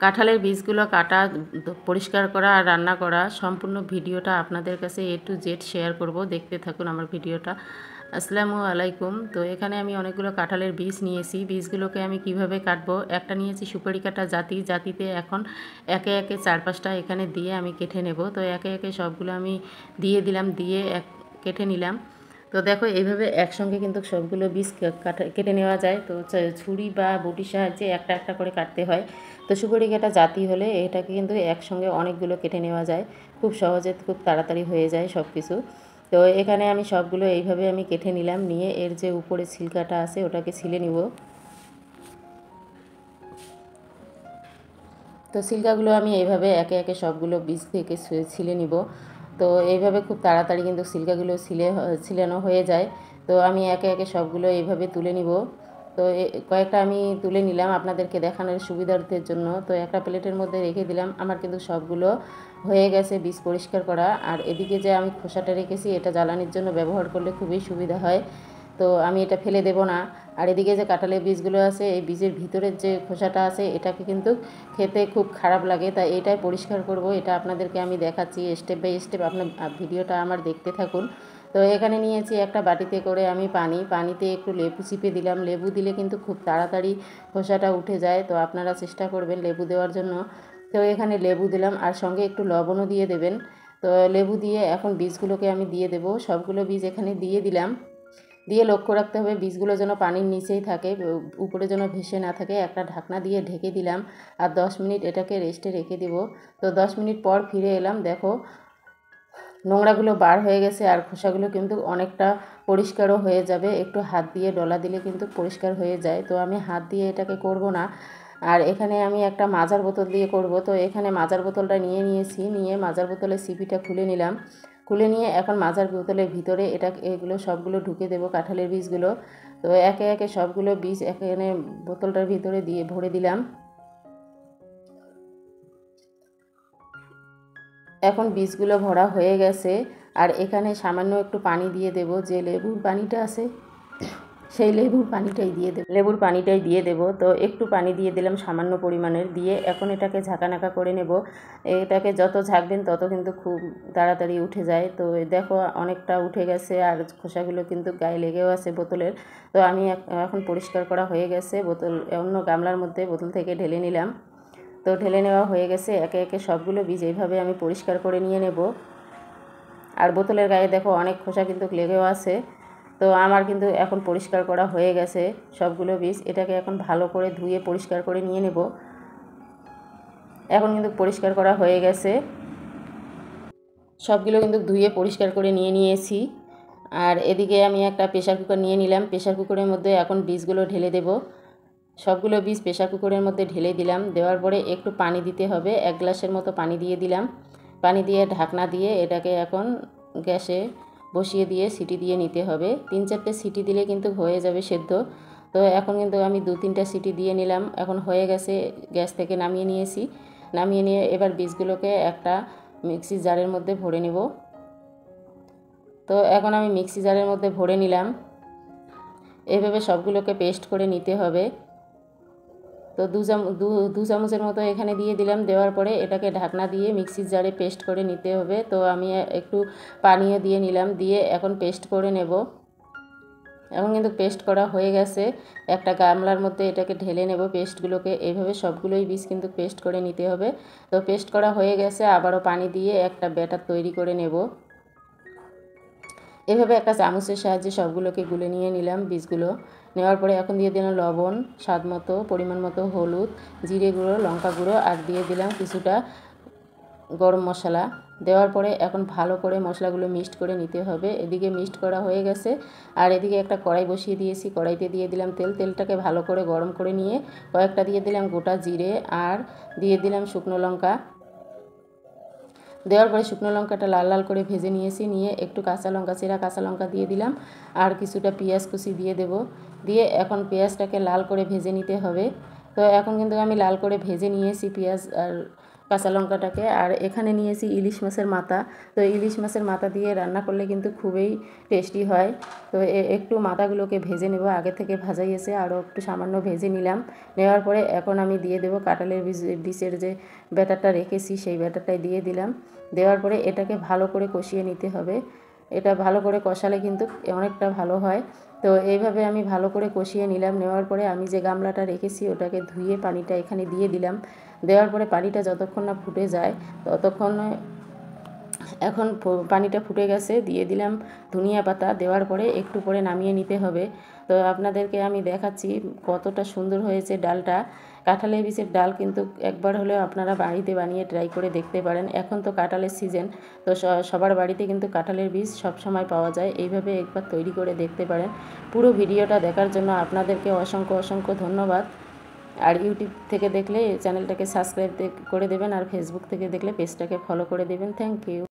কাঁঠালের বীজগুলো কাটা, পরিষ্কার করা আর রান্না করা সম্পূর্ণ ভিডিওটা আপনাদের কাছে A to Z শেয়ার করব। দেখতে থাকুন আমার ভিডিওটা। আসসালামু আলাইকুম। তো এখানে আমি অনেকগুলো কাঁঠালের বীজ নিয়েছি। বীজগুলোকে আমি কিভাবে কাটবো, একটা নিয়েছি সুপারি কাটা জাতিতে এখন একে একে 4-5টা এখানে দিয়ে আমি কেটে নেব। তো একে একে সবগুলো আমি দিয়ে দিলাম, দিয়ে কেটে নিলাম। তো দেখো এইভাবে একসঙ্গে কিন্তু সবগুলো বীজ কেটে নেওয়া যায়। তো ছুরি বা বটির সাহায্যে একটা একটা করে কাটতে হয়। তো সুপারি কাটা জাতি হলে এটাকে কিন্তু একসঙ্গে অনেকগুলো কেটে নেওয়া যায়, খুব সহজে খুব তাড়াতাড়ি হয়ে যায় সব কিছু। তো এখানে আমি সবগুলো এইভাবে আমি কেটে নিলাম, নিয়ে এর যে উপরে ছিলকাটা আছে ওটাকে ছিলে নিব। তো ছিলকাগুলো আমি এইভাবে একে একে সবগুলো বীজ থেকে ছিলে নিব। তো এইভাবে খুব তাড়াতাড়ি কিন্তু ছিলকাগুলো ছিলানো হয়ে যায়। তো আমি একে একে সবগুলো এইভাবে তুলে নিব। তো কয়েকটা আমি তুলে নিলাম আপনাদেরকে দেখানোর সুবিধার্থের জন্য। তো একটা প্লেটের মধ্যে রেখে দিলাম। আমার কিন্তু সবগুলো হয়ে গেছে বীজ পরিষ্কার করা। আর এদিকে যে আমি খোসাটা রেখেছি, এটা জ্বালানির জন্য ব্যবহার করলে খুবই সুবিধা হয়। তো আমি এটা ফেলে দেব না। আর এদিকে যে কাঁঠালের বীজগুলো আছে, এই বীজের ভিতরের যে খোসাটা আছে এটাকে কিন্তু খেতে খুব খারাপ লাগে, তাই এটাই পরিষ্কার করব। এটা আপনাদেরকে আমি দেখাচ্ছি স্টেপ বাই স্টেপ, আপনার ভিডিওটা আমার দেখতে থাকুন। তো এখানে নিয়েছি একটা বাটিতে করে আমি পানিতে একটু লেবু চিপে দিলাম। লেবু দিলে কিন্তু খুব তাড়াতাড়ি খোসাটা উঠে যায়, তো আপনারা চেষ্টা করবেন লেবু দেওয়ার জন্য। তো এখানে লেবু দিলাম আর সঙ্গে একটু লবণও দিয়ে দেবেন। তো লেবু দিয়ে এখন বীজগুলোকে আমি দিয়ে দেব। সবগুলো বীজ এখানে দিয়ে দিলাম। দিয়ে লক্ষ্য রাখতে হবে বীজগুলো যেন পানির নিচেই থাকে, উপরে যেন ভেসে না থাকে। একটা ঢাকনা দিয়ে ঢেকে দিলাম আর 10 মিনিট এটাকে রেস্টে রেখে দেব। তো 10 মিনিট পর ফিরে এলাম। দেখো নোংরাগুলো বার হয়ে গেছে আর খোসাগুলো কিন্তু অনেকটা পরিষ্কারও হয়ে যাবে। একটু হাত দিয়ে ডলা দিলে কিন্তু পরিষ্কার হয়ে যায়। তো আমি হাত দিয়ে এটাকে করব না। আর এখানে আমি একটা মাজার বোতল দিয়ে করব। তো এখানে মাজার বোতলটা নিয়েছি, নিয়ে মাজার বোতলের সিপিটা খুলে নিলাম। খুলে নিয়ে এখন মাজার বোতলের ভিতরে এগুলো সবগুলো ঢুকে দেব, কাঁঠালের বীজগুলো। তো একে একে সবগুলো বীজ এখানে বোতলটার ভিতরে দিয়ে ভরে দিলাম। এখন বীজগুলো ভরা হয়ে গেছে। আর এখানে সামান্য একটু পানি দিয়ে দেব, যে লেবুর পানিটা আছে সেই লেবুর পানিটাই দিয়ে দেব। তো একটু পানি দিয়ে দিলাম সামান্য পরিমাণের, দিয়ে এখন এটাকে ঝাঁকানাকা করে নেব। এটাকে যত ঝাঁকবেন তত কিন্তু খুব তাড়াতাড়ি উঠে যায়। তো দেখো অনেকটা উঠে গেছে আর খোসাগুলো কিন্তু গায়ে লেগেও আছে বোতলের। তো আমি এখন পরিষ্কার করা হয়ে গেছে। অন্য গামলার মধ্যে বোতল থেকে ঢেলে নিলাম। তো ঢেলে নেওয়া হয়ে গেছে। একে একে সবগুলো বীজ এইভাবে আমি পরিষ্কার করে নিয়ে নেব। আর বোতলের গায়ে দেখো অনেক খোসা কিন্তু লেগেও আছে। তো আমার কিন্তু এখন পরিষ্কার করা হয়ে গেছে সবগুলো বীজ। এটাকে এখন ভালো করে ধুয়ে পরিষ্কার করে নিয়ে নেব। এখন কিন্তু পরিষ্কার করা হয়ে গেছে, সবগুলো কিন্তু ধুয়ে পরিষ্কার করে নিয়েছি। আর এদিকে আমি একটা প্রেসার কুকার নিয়ে নিলাম। প্রেসার কুকারের মধ্যে এখন বীজগুলো ঢেলে দেব। সবগুলো বীজ প্রেসার কুকারের মধ্যে ঢেলে দিলাম। দেওয়ার পরে একটু পানি দিতে হবে, 1 গ্লাসের মতো পানি দিয়ে দিলাম। পানি দিয়ে ঢাকনা দিয়ে এটাকে এখন গ্যাসে বসিয়ে দিয়ে সিটি দিয়ে নিতে হবে। 3-4টে সিটি দিলে কিন্তু হয়ে যাবে সেদ্ধ। তো এখন কিন্তু আমি 2-3টা সিটি দিয়ে নিলাম। এখন হয়ে গেছে, গ্যাস থেকে নামিয়ে নিয়েছি। নামিয়ে নিয়ে এবার বীজগুলোকে একটা মিক্সি জারের মধ্যে ভরে নেব। তো এখন আমি মিক্সি জারের মধ্যে ভরে নিলাম। এইভাবে সবগুলোকে পেস্ট করে নিতে হবে। তো দু চামচের মতো এখানে দিয়ে দিলাম। দেওয়ার পরে এটাকে ঢাকনা দিয়ে মিক্সির জারে পেস্ট করে নিতে হবে। তো আমি একটু পানিও দিয়ে নিলাম, দিয়ে এখন পেস্ট করে নেব। এখন কিন্তু পেস্ট করা হয়ে গেছে। একটা গামলার মধ্যে এটাকে ঢেলে নেব পেস্টগুলোকে। এইভাবে সবগুলোই বীজ কিন্তু পেস্ট করে নিতে হবে। তো পেস্ট করা হয়ে গেছে, আবারও পানি দিয়ে একটা ব্যাটার তৈরি করে নেব। এভাবে একটা চামচের সাহায্যে সবগুলোকে গুলে নিয়ে নিলাম বীজগুলো। নেওয়ার পরে এখন দিয়ে দিলাম লবণ, স্বাদ মতো, পরিমাণ মতো হলুদ, জিরে গুঁড়ো, লঙ্কা গুঁড়ো, আর দিয়ে দিলাম কিছুটা গরম মশলা। দেওয়ার পরে এখন ভালো করে মশলাগুলো মিক্সড করে নিতে হবে। এদিকে মিক্সড করা হয়ে গেছে। আর এদিকে একটা কড়াই বসিয়ে দিয়েছি। কড়াইতে দিয়ে দিলাম তেল। তেলটাকে ভালো করে গরম করে নিয়ে কয়েকটা দিয়ে দিলাম গোটা জিরে আর দিয়ে দিলাম শুকনো লঙ্কা। দেওয়ার পরে শুকনো লঙ্কাটা লাল লাল করে ভেজে নিয়েছি। নিয়ে একটু চেরা কাঁচা লঙ্কা দিয়ে দিলাম আর কিছুটা পেঁয়াজ কুচি দিয়ে দেব। দিয়ে এখন পেঁয়াজটাকে লাল করে ভেজে নিতে হবে। তো এখন কিন্তু আমি লাল করে ভেজে নিয়েছি পেঁয়াজ আর কাঁচা লঙ্কাটাকে। আর এখানে নিয়েছি ইলিশ মাছের মাথা। তো ইলিশ মাছের মাথা দিয়ে রান্না করলে কিন্তু খুবই টেস্টি হয়। তো একটু মাথাগুলোকে ভেজে নেব, আগে থেকে ভাজাই এসে আরও একটু সামান্য ভেজে নিলাম। নেওয়ার পরে এখন আমি দিয়ে দেবো কাঁঠালের বীজের যে ব্যাটারটা রেখেছি সেই ব্যাটারটাই দিয়ে দিলাম। দেওয়ার পরে এটাকে ভালো করে কষিয়ে নিতে হবে। এটা ভালো করে কষালে কিন্তু অনেকটা ভালো হয়। তো এইভাবে আমি ভালো করে কষিয়ে নিলাম। নেওয়ার পরে আমি যে গামলাটা রেখেছি ওটাকে ধুয়ে পানিটা এখানে দিয়ে দিলাম। দেওয়ার পরে পানিটা যতক্ষণ না ফুটে যায় ততক্ষণ, এখন পানিটা ফুটে গেছে, দিয়ে দিলাম ধনিয়া পাতা। দেওয়ার পরে একটু পরে নামিয়ে নিতে হবে। তো আপনাদেরকে আমি দেখাচ্ছি কতটা সুন্দর হয়েছে ডালটা। কাঁঠালের বীজের ডাল কিন্তু একবার হলেও আপনারা বাড়িতে বানিয়ে ট্রাই করে দেখতে পারেন। এখন তো কাঁঠালের সিজন, তো সবার বাড়িতে কিন্তু কাঁঠালের বীজ সবসময় পাওয়া যায়। এইভাবে একবার তৈরি করে দেখতে পারেন। পুরো ভিডিওটা দেখার জন্য আপনাদেরকে অসংখ্য অসংখ্য ধন্যবাদ। আর ইউটিউব থেকে দেখলে চ্যানেলটাকে সাবস্ক্রাইব করে দেবেন, আর ফেসবুক থেকে দেখলে পেজটাকে ফলো করে দেবেন। Thank you.